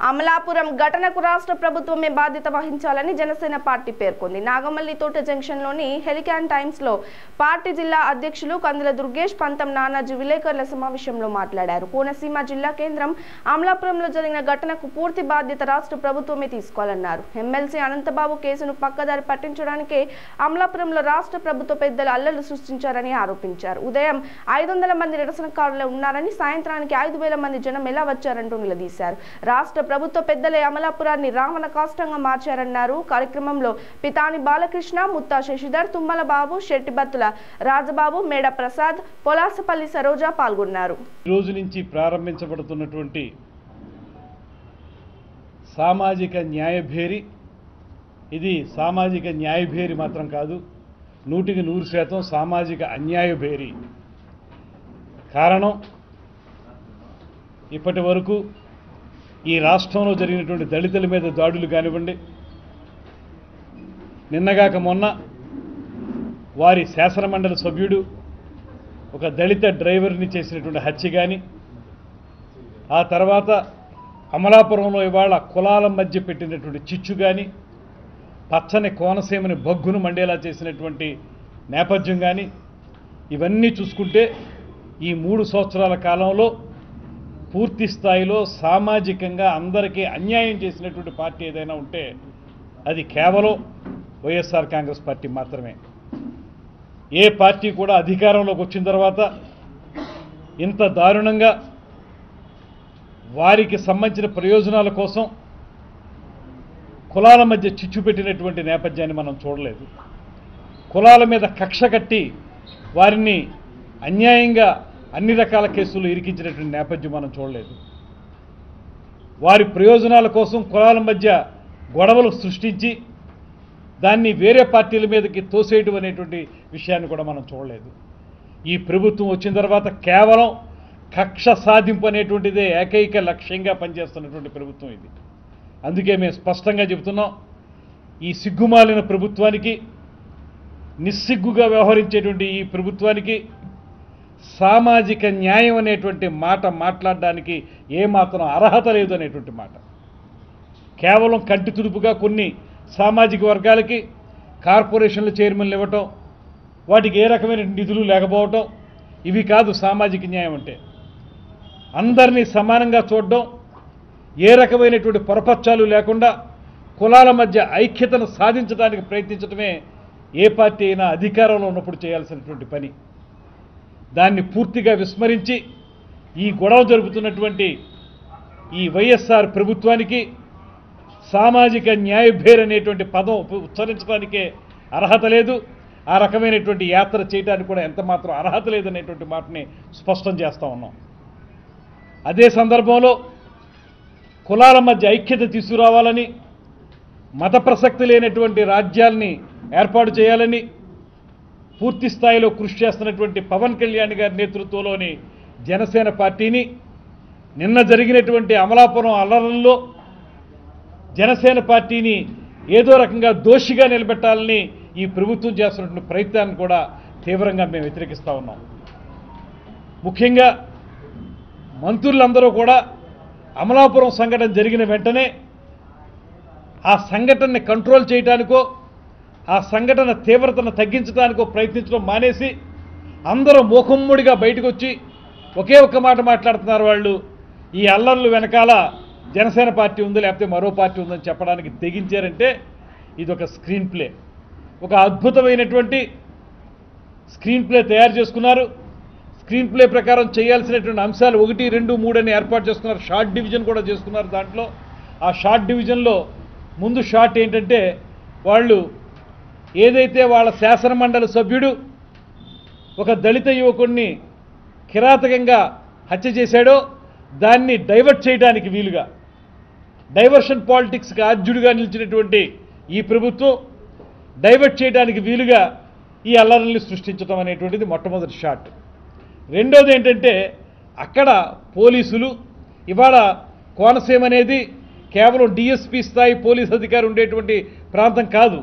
అమలాపురం ఘటనకు రాష్ట్ర ప్రభుత్వమే బాధ్యత వహించాలని జనసేన పార్టీ పేర్కొంది. నాగమల్లి తోట జంక్షన్లోని హెలికాన్ టైమ్స్లో పార్టీ జిల్లా అధ్యక్షులు కందుల దుర్గేష్ పంతం నానాజీ విలేకరుల సమావేశంలో మాట్లాడారు. కోనసీమ జిల్లా కేంద్రం అమలాపురంలో జరిగిన ఘటనకు పూర్తి బాధ్యత రాష్ట్ర ప్రభుత్వమే తీసుకోవాలన్నారు. ఎమ్మెల్సీ అనంతబాబు కేసును పక్కదారి పట్టించడానికే అమలాపురంలో రాష్ట్ర ప్రభుత్వ పెద్దలు అల్లర్లు సృష్టించారని ఆరోపించారు. ఉదయం 500 మంది నిరసనకారులు ఉన్నారని, సాయంత్రానికి 5,000 మంది జనం ఎలా వచ్చారంటూ నిలదీశారు. రాష్ట్ర ప్రభుత్వ పెద్దలే అమలాపురాన్ని రావణ కాష్టంగా మార్చారన్నారు. కార్యక్రమంలో పితాని బాలకృష్ణ, ముత్తా శశిధర్, తుమ్మల బాబు, శెట్టిబత్తుల రాజబాబు, మేడ ప్రసాద్, పొలాసపల్లి సరోజా పాల్గొన్నారు. ఈ రోజు నుంచి ప్రారంభించబడుతున్నటువంటి సామాజిక న్యాయభేరి ఇది సామాజిక న్యాయభేరి మాత్రం కాదు, 100% సామాజిక అన్యాయభేరి. కారణం, ఇప్పటి వరకు ఈ రాష్ట్రంలో జరిగినటువంటి దళితుల మీద దాడులు కానివ్వండి, నిన్నగాక మొన్న వారి శాసనమండలి సభ్యుడు ఒక దళిత డ్రైవర్ని చేసినటువంటి హత్య కానీ, ఆ తర్వాత అమలాపురంలో ఇవాళ కులాల మధ్య పెట్టినటువంటి చిచ్చు కానీ, పచ్చని కోనసీమని బగ్గును మండేలా చేసినటువంటి నేపథ్యం కానీ, ఇవన్నీ చూసుకుంటే ఈ 3 సంవత్సరాల కాలంలో పూర్తి స్థాయిలో సామాజికంగా అందరికీ అన్యాయం చేసినటువంటి పార్టీ ఏదైనా ఉంటే అది కేవలం వైఎస్ఆర్ కాంగ్రెస్ పార్టీ మాత్రమే. ఏ పార్టీ కూడా అధికారంలోకి వచ్చిన తర్వాత ఇంత దారుణంగా వారికి సంబంధించిన ప్రయోజనాల కోసం కులాల మధ్య చిచ్చు పెట్టినటువంటి నేపథ్యాన్ని మనం చూడలేదు. కులాల మీద కక్ష కట్టి వారిని అన్యాయంగా అన్ని రకాల కేసులు ఇరికించినటువంటి నేపథ్యం మనం చూడలేదు. వారి ప్రయోజనాల కోసం కులాల మధ్య గొడవలు సృష్టించి దాన్ని వేరే పార్టీల మీదకి తోసేయడం అనేటువంటి విషయాన్ని కూడా మనం చూడలేదు. ఈ ప్రభుత్వం వచ్చిన తర్వాత కేవలం కక్ష సాధింపు అనేటువంటిదే ఏకైక లక్ష్యంగా పనిచేస్తున్నటువంటి ప్రభుత్వం ఇది. అందుకే మేము స్పష్టంగా చెబుతున్నాం, ఈ సిగ్గుమాలిన ప్రభుత్వానికి, నిస్సిగ్గుగా వ్యవహరించేటువంటి ఈ ప్రభుత్వానికి సామాజిక న్యాయం అనేటువంటి మాట మాట్లాడడానికి ఏమాత్రం అర్హత లేదు అనేటువంటి మాట. కేవలం కంటి తుడుపుగా కొన్ని సామాజిక వర్గాలకి కార్పొరేషన్ల చైర్మన్లు ఇవ్వటం, వాటికి ఏ రకమైన నిధులు లేకపోవటం, ఇవి కాదు సామాజిక న్యాయం అంటే. అందరినీ సమానంగా చూడడం, ఏ రకమైనటువంటి పొరపచ్చాలు లేకుండా కులాల మధ్య ఐక్యతను సాధించడానికి ప్రయత్నించడమే ఏ పార్టీ అయినా అధికారంలో ఉన్నప్పుడు చేయాల్సినటువంటి పని. దాన్ని పూర్తిగా విస్మరించి ఈ గొడవ జరుపుతున్నటువంటి ఈ వైఎస్ఆర్ ప్రభుత్వానికి సామాజిక న్యాయభేర్ అనేటువంటి పదం ఉచ్చరించడానికే అర్హత లేదు. ఆ రకమైనటువంటి యాత్ర చేయడానికి కూడా ఎంత మాత్రం అర్హత లేదనేటువంటి మాటని స్పష్టం చేస్తూ ఉన్నాం. అదే సందర్భంలో కులాల మధ్య ఐక్యత తీసుకురావాలని, మత ప్రసక్తి లేనటువంటి రాజ్యాల్ని ఏర్పాటు చేయాలని పూర్తి స్థాయిలో కృషి చేస్తున్నటువంటి పవన్ కళ్యాణ్ గారి నేతృత్వంలోని జనసేన పార్టీని నిన్న జరిగినటువంటి అమలాపురం అల్లర్లలో జనసేన పార్టీని ఏదో రకంగా దోషిగా నిలబెట్టాలని ఈ ప్రభుత్వం చేస్తున్నటువంటి ప్రయత్నాన్ని కూడా తీవ్రంగా మేము వ్యతిరేకిస్తూ ఉన్నాం. ముఖ్యంగా మంత్రులందరూ కూడా అమలాపురం సంఘటన జరిగిన వెంటనే ఆ సంఘటనని కంట్రోల్ చేయడానికో, ఆ సంఘటన తీవ్రతను తగ్గించడానికో ప్రయత్నించడం మానేసి అందరూ మూకుమ్మడిగా బయటకు వచ్చి ఒకే ఒక్క మాట మాట్లాడుతున్నారు. వాళ్ళు ఈ అల్లర్లు వెనకాల జనసేన పార్టీ ఉంది, లేకపోతే మరో పార్టీ ఉందని చెప్పడానికి తెగించారంటే ఇది ఒక స్క్రీన్ ప్లే, ఒక అద్భుతమైనటువంటి స్క్రీన్ ప్లే తయారు చేసుకున్నారు. స్క్రీన్ ప్లే ప్రకారం చేయాల్సినటువంటి అంశాలు 1, 2, 3 అని ఏర్పాటు చేసుకున్నారు. షార్ట్ డివిజన్ కూడా చేసుకున్నారు. దాంట్లో ఆ షార్ట్ డివిజన్లో ముందు షార్ట్ ఏంటంటే, వాళ్ళు ఏదైతే వాళ్ళ శాసనమండలి సభ్యుడు ఒక దళిత యువకుడిని కిరాతకంగా హత్య చేశాడో దాన్ని డైవర్ట్ చేయడానికి వీలుగా, డైవర్షన్ పాలిటిక్స్కి ఆద్యుడిగా నిలిచినటువంటి ఈ ప్రభుత్వం డైవర్ట్ చేయడానికి వీలుగా ఈ అల్లర్లని సృష్టించడం అనేటువంటిది మొట్టమొదటి షాట్. రెండోది ఏంటంటే, అక్కడ పోలీసులు ఇవాళ కోనసీమ అనేది కేవలం డిఎస్పీ స్థాయి పోలీస్ అధికారి ఉండేటువంటి ప్రాంతం కాదు.